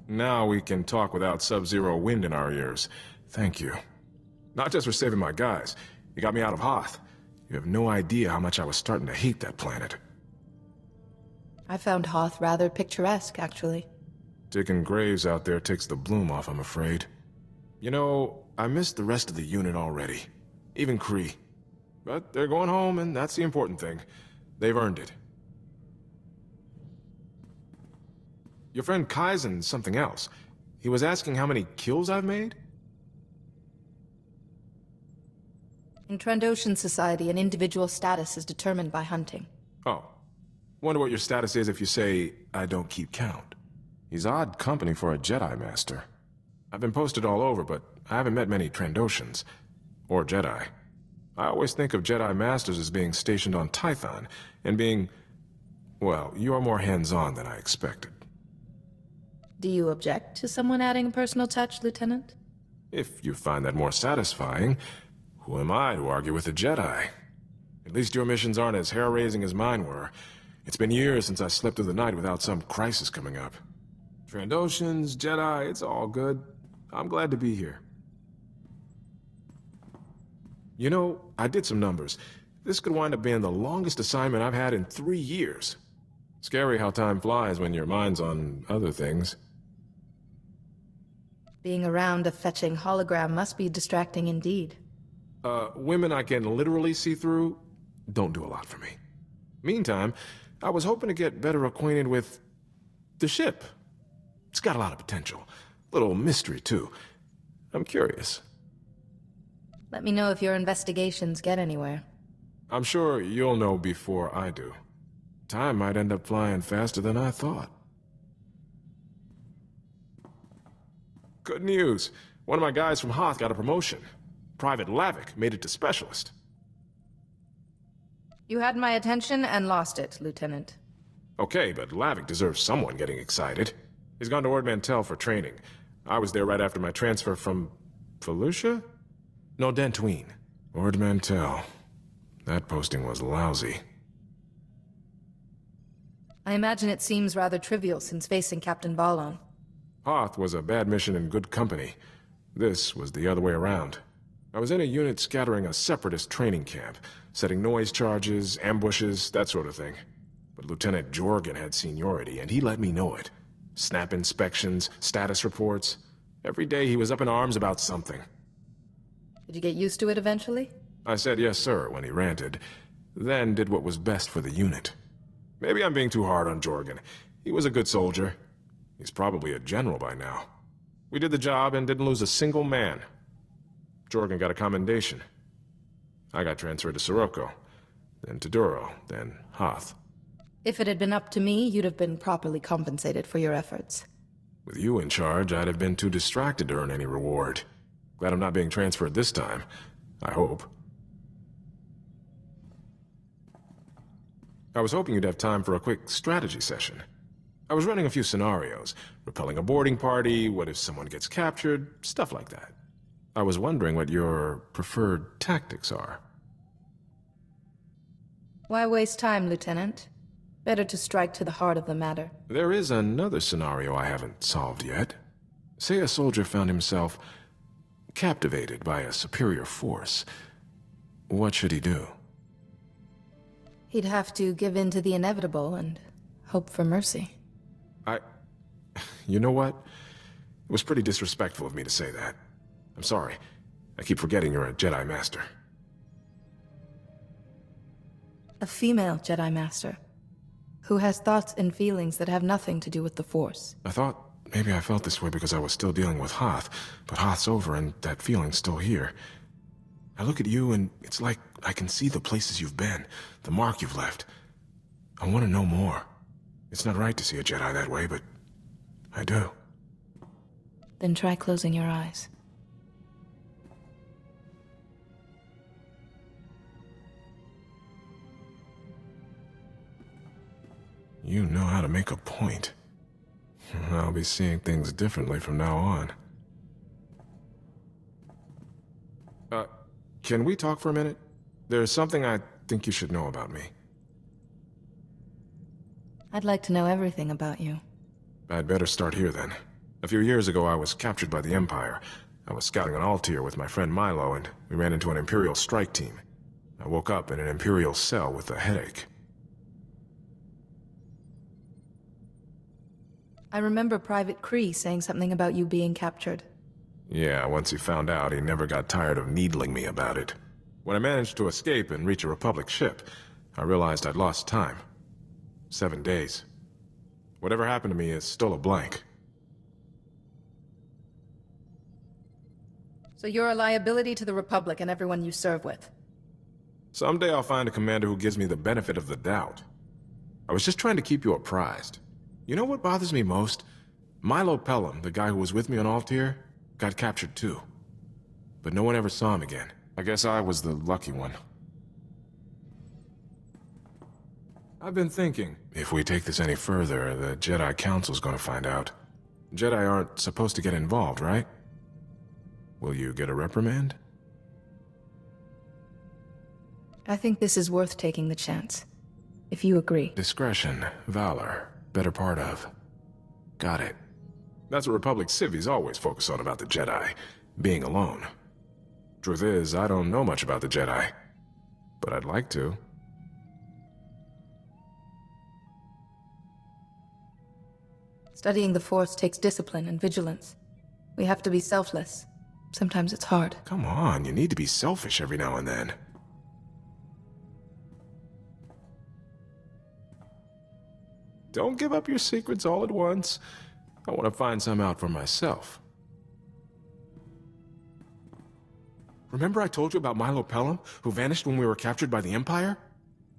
Now we can talk without sub-zero wind in our ears. Thank you. Not just for saving my guys. You got me out of Hoth. You have no idea how much I was starting to hate that planet. I found Hoth rather picturesque, actually. Digging graves out there takes the bloom off, I'm afraid. You know, I missed the rest of the unit already. Even Kree. But they're going home, and that's the important thing. They've earned it. Your friend Kaizen's something else. He was asking how many kills I've made? In Trandoshan society, an individual's status is determined by hunting. Oh. Wonder what your status is if you say, I don't keep count. He's odd company for a Jedi Master. I've been posted all over, but I haven't met many Trandoshans. Or Jedi. I always think of Jedi Masters as being stationed on Tython, and being... well, you're more hands-on than I expected. Do you object to someone adding a personal touch, Lieutenant? If you find that more satisfying, who am I to argue with a Jedi? At least your missions aren't as hair-raising as mine were. It's been years since I slept through the night without some crisis coming up. Trandoshans, Jedi, it's all good. I'm glad to be here. You know, I did some numbers. This could wind up being the longest assignment I've had in 3 years. Scary how time flies when your mind's on other things. Being around a fetching hologram must be distracting indeed. Women I can literally see through don't do a lot for me. Meantime, I was hoping to get better acquainted with the ship. It's got a lot of potential. Little mystery, too. I'm curious. Let me know if your investigations get anywhere. I'm sure you'll know before I do. Time might end up flying faster than I thought. Good news. One of my guys from Hoth got a promotion. Private Lavik made it to Specialist. You had my attention and lost it, Lieutenant. Okay, but Lavik deserves someone getting excited. He's gone to Ord Mantell for training. I was there right after my transfer from... Felucia? No, Dantooine. Ord Mantell. That posting was lousy. I imagine it seems rather trivial since facing Captain Balon. Hoth was a bad mission in good company. This was the other way around. I was in a unit scattering a separatist training camp, setting noise charges, ambushes, that sort of thing. But Lieutenant Jorgen had seniority, and he let me know it. Snap inspections, status reports. Every day he was up in arms about something. Did you get used to it eventually? I said yes, sir, when he ranted, then did what was best for the unit. Maybe I'm being too hard on Jorgen. He was a good soldier. He's probably a general by now. We did the job and didn't lose a single man. Jorgen got a commendation. I got transferred to Sirocco, then to Duro, then Hoth. If it had been up to me, you'd have been properly compensated for your efforts. With you in charge, I'd have been too distracted to earn any reward. Glad I'm not being transferred this time. I hope. I was hoping you'd have time for a quick strategy session. I was running a few scenarios. Repelling a boarding party, what if someone gets captured, stuff like that. I was wondering what your preferred tactics are. Why waste time, Lieutenant? Better to strike to the heart of the matter. There is another scenario I haven't solved yet. Say a soldier found himself captivated by a superior force. What should he do? He'd have to give in to the inevitable and hope for mercy. You know what? It was pretty disrespectful of me to say that. I'm sorry. I keep forgetting you're a Jedi Master. A female Jedi Master, who has thoughts and feelings that have nothing to do with the Force. I thought maybe I felt this way because I was still dealing with Hoth, but Hoth's over and that feeling's still here. I look at you and it's like I can see the places you've been, the mark you've left. I want to know more. It's not right to see a Jedi that way, but I do. Then try closing your eyes. You know how to make a point. I'll be seeing things differently from now on. Can we talk for a minute? There's something I think you should know about me. I'd like to know everything about you. I'd better start here then. A few years ago, I was captured by the Empire. I was scouting on Altair with my friend Milo, and we ran into an Imperial strike team. I woke up in an Imperial cell with a headache. I remember Private Kree saying something about you being captured. Yeah, once he found out, he never got tired of needling me about it. When I managed to escape and reach a Republic ship, I realized I'd lost time. 7 days. Whatever happened to me is still a blank. So you're a liability to the Republic and everyone you serve with. Someday I'll find a commander who gives me the benefit of the doubt. I was just trying to keep you apprised. You know what bothers me most? Milo Pelum, the guy who was with me on Altair, got captured too. But no one ever saw him again. I guess I was the lucky one. I've been thinking, if we take this any further, the Jedi Council's gonna find out. Jedi aren't supposed to get involved, right? Will you get a reprimand? I think this is worth taking the chance. If you agree. Discretion, valor, better part of. Got it. That's what Republic civvies always focus on about the Jedi, being alone. Truth is, I don't know much about the Jedi, but I'd like to. Studying the Force takes discipline and vigilance. We have to be selfless. Sometimes it's hard. Come on, you need to be selfish every now and then. Don't give up your secrets all at once. I want to find some out for myself. Remember I told you about Milo Pelum, who vanished when we were captured by the Empire?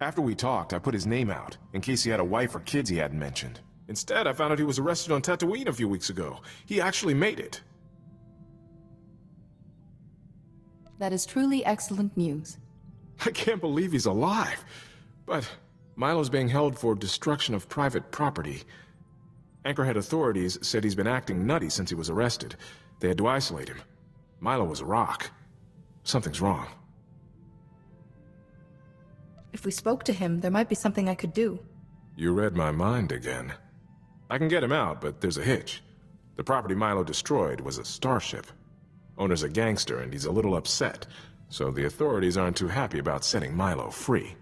After we talked, I put his name out, in case he had a wife or kids he hadn't mentioned. Instead, I found out he was arrested on Tatooine a few weeks ago. He actually made it. That is truly excellent news. I can't believe he's alive. But Milo's being held for destruction of private property. Anchorhead authorities said he's been acting nutty since he was arrested. They had to isolate him. Milo was a rock. Something's wrong. If we spoke to him, there might be something I could do. You read my mind again. I can get him out, but there's a hitch. The property Milo destroyed was a starship. Owner's a gangster, and he's a little upset, so the authorities aren't too happy about setting Milo free.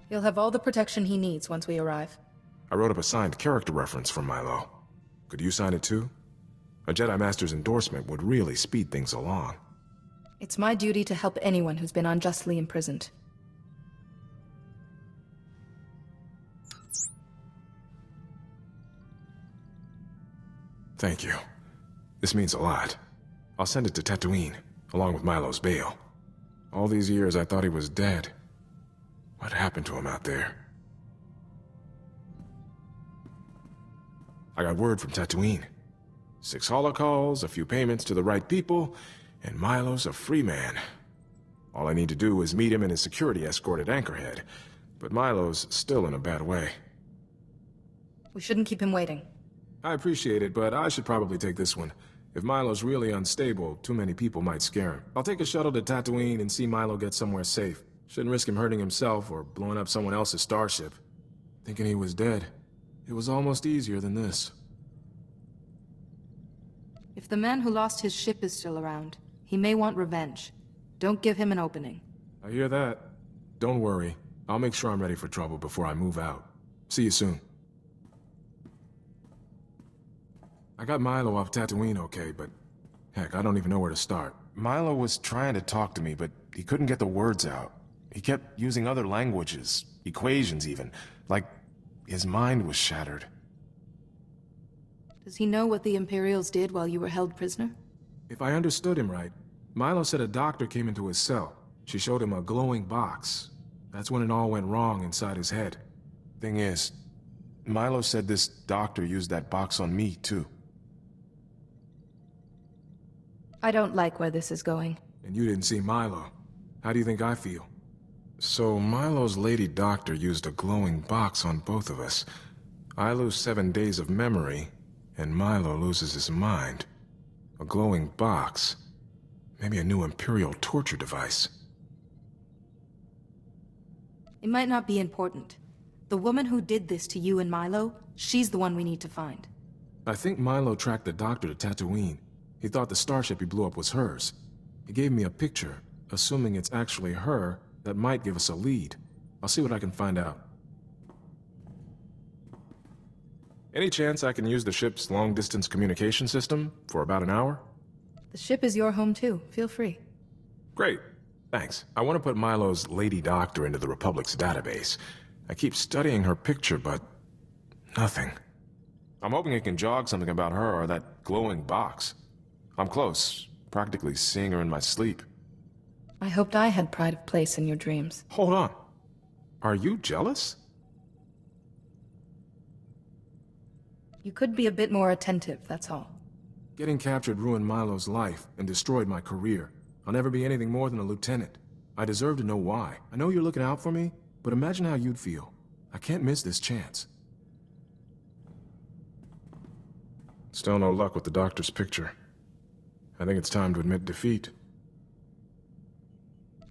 He'll have all the protection he needs once we arrive. I wrote up a signed character reference for Milo. Could you sign it too? A Jedi Master's endorsement would really speed things along. It's my duty to help anyone who's been unjustly imprisoned. Thank you. This means a lot. I'll send it to Tatooine, along with Milo's bail. All these years I thought he was dead. What happened to him out there? I got word from Tatooine. 6 holocalls, a few payments to the right people, and Milo's a free man. All I need to do is meet him in his security escort at Anchorhead, but Milo's still in a bad way. We shouldn't keep him waiting. I appreciate it, but I should probably take this one. If Milo's really unstable, too many people might scare him. I'll take a shuttle to Tatooine and see Milo get somewhere safe. Shouldn't risk him hurting himself or blowing up someone else's starship. Thinking he was dead. It was almost easier than this. If the man who lost his ship is still around, he may want revenge. Don't give him an opening. I hear that. Don't worry. I'll make sure I'm ready for trouble before I move out. See you soon. I got Milo off Tatooine okay, but heck, I don't even know where to start. Milo was trying to talk to me, but he couldn't get the words out. He kept using other languages, equations even, like his mind was shattered. Does he know what the Imperials did while you were held prisoner? If I understood him right, Milo said a doctor came into his cell. She showed him a glowing box. That's when it all went wrong inside his head. Thing is, Milo said this doctor used that box on me, too. I don't like where this is going. And you didn't see Milo. How do you think I feel? So Milo's lady doctor used a glowing box on both of us. I lose 7 days of memory, and Milo loses his mind. A glowing box. Maybe a new Imperial torture device. It might not be important. The woman who did this to you and Milo, she's the one we need to find. I think Milo tracked the doctor to Tatooine. He thought the starship he blew up was hers. He gave me a picture, assuming it's actually her, that might give us a lead. I'll see what I can find out. Any chance I can use the ship's long-distance communication system for about an hour? The ship is your home too. Feel free. Great. Thanks. I want to put Milo's Lady Doctor into the Republic's database. I keep studying her picture, but nothing. I'm hoping it can jog something about her or that glowing box. I'm close, practically seeing her in my sleep. I hoped I had pride of place in your dreams. Hold on. Are you jealous? You could be a bit more attentive, that's all. Getting captured ruined Milo's life and destroyed my career. I'll never be anything more than a lieutenant. I deserve to know why. I know you're looking out for me, but imagine how you'd feel. I can't miss this chance. Still no luck with the doctor's picture. I think it's time to admit defeat.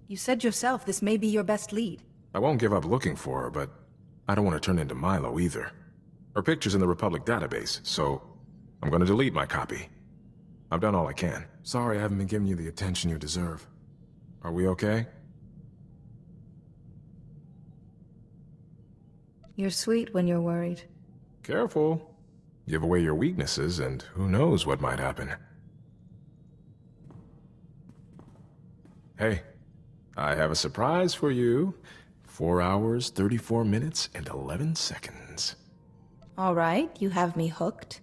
You said yourself this may be your best lead. I won't give up looking for her, but I don't want to turn into Milo either. Her picture's in the Republic database, so I'm going to delete my copy. I've done all I can. Sorry I haven't been giving you the attention you deserve. Are we okay? You're sweet when you're worried. Careful. Give away your weaknesses, and who knows what might happen. Hey, I have a surprise for you. 4 hours, 34 minutes, and 11 seconds. All right, you have me hooked.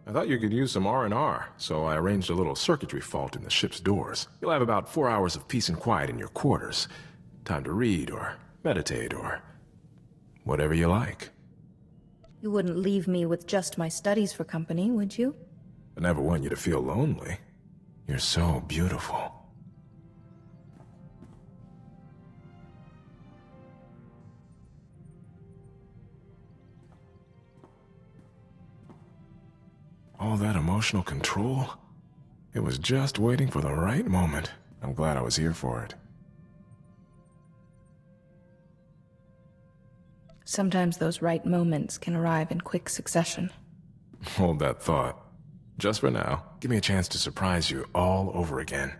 I thought you could use some R&R, so I arranged a little circuitry fault in the ship's doors. You'll have about 4 hours of peace and quiet in your quarters. Time to read, or meditate, or whatever you like. You wouldn't leave me with just my studies for company, would you? I never want you to feel lonely. You're so beautiful. All that emotional control? It was just waiting for the right moment. I'm glad I was here for it. Sometimes those right moments can arrive in quick succession. Hold that thought. Just for now, give me a chance to surprise you all over again.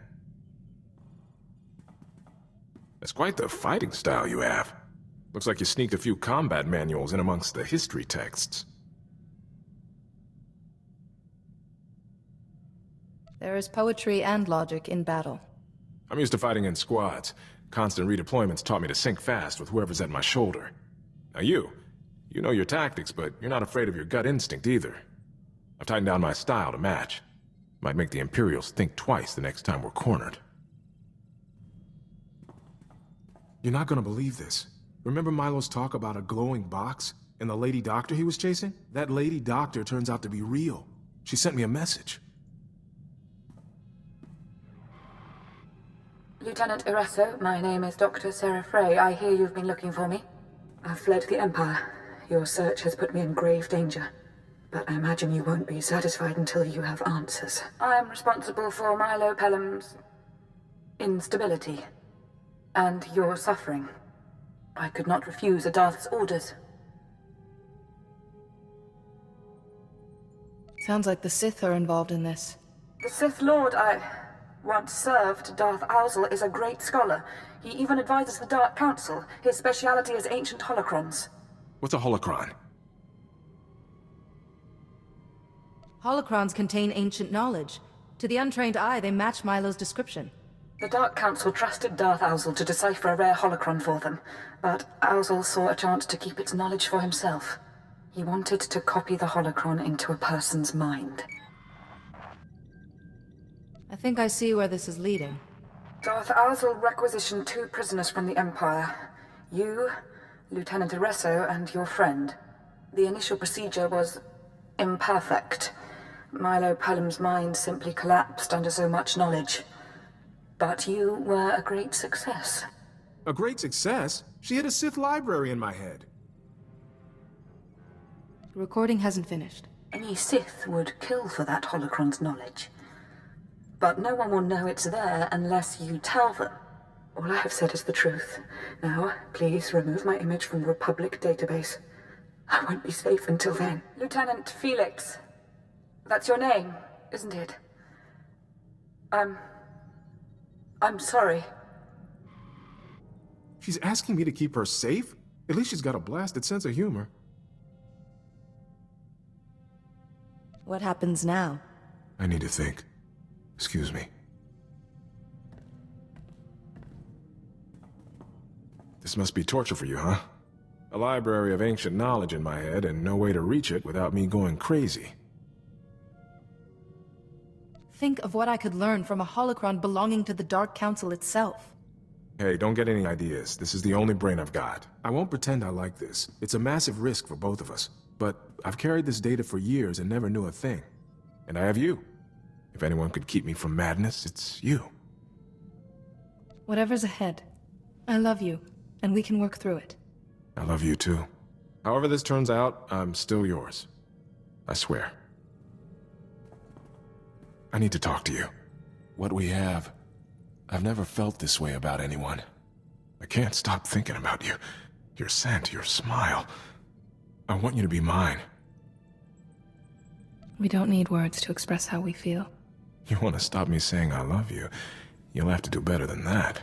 It's quite the fighting style you have. Looks like you sneaked a few combat manuals in amongst the history texts. There is poetry and logic in battle. I'm used to fighting in squads. Constant redeployments taught me to sync fast with whoever's at my shoulder. Now you know your tactics, but you're not afraid of your gut instinct either. I've tightened down my style to match. Might make the Imperials think twice the next time we're cornered. You're not gonna believe this. Remember Milo's talk about a glowing box and the Lady Doctor he was chasing? That Lady Doctor turns out to be real. She sent me a message. Lieutenant Iresso, my name is Dr. Sarah Frey. I hear you've been looking for me. I've fled the Empire. Your search has put me in grave danger. But I imagine you won't be satisfied until you have answers. I am responsible for Milo Pelum's instability and your suffering. I could not refuse a Darth's orders. Sounds like the Sith are involved in this. The Sith Lord I once served, Darth Owzel, is a great scholar. He even advises the Dark Council. His speciality is ancient holocrons. What's a holocron? Holocrons contain ancient knowledge. To the untrained eye, they match Milo's description. The Dark Council trusted Darth Owzel to decipher a rare holocron for them, but Owzel saw a chance to keep its knowledge for himself. He wanted to copy the holocron into a person's mind. I think I see where this is leading. Darth Owzel requisitioned 2 prisoners from the Empire. You, Lieutenant Iresso, and your friend. The initial procedure was imperfect. Milo Pelum's mind simply collapsed under so much knowledge. But you were a great success. A great success? She had a Sith library in my head. The recording hasn't finished. Any Sith would kill for that holocron's knowledge. But no one will know it's there unless you tell them. All I have said is the truth. Now, please remove my image from the Republic database. I won't be safe until then. Lieutenant Felix, That's your name, isn't it? I'm sorry. She's asking me to keep her safe? At least she's got a blasted sense of humor. What happens now? I need to think. Excuse me. This must be torture for you, huh? A library of ancient knowledge in my head and no way to reach it without me going crazy. Think of what I could learn from a holocron belonging to the Dark Council itself. Hey, don't get any ideas. This is the only brain I've got. I won't pretend I like this. It's a massive risk for both of us. But I've carried this data for years and never knew a thing. And I have you. If anyone could keep me from madness, it's you. Whatever's ahead. I love you, and we can work through it. I love you too. However this turns out, I'm still yours. I swear. I need to talk to you. What we have, I've never felt this way about anyone. I can't stop thinking about you. Your scent, your smile. I want you to be mine. We don't need words to express how we feel. You want to stop me saying I love you, you'll have to do better than that.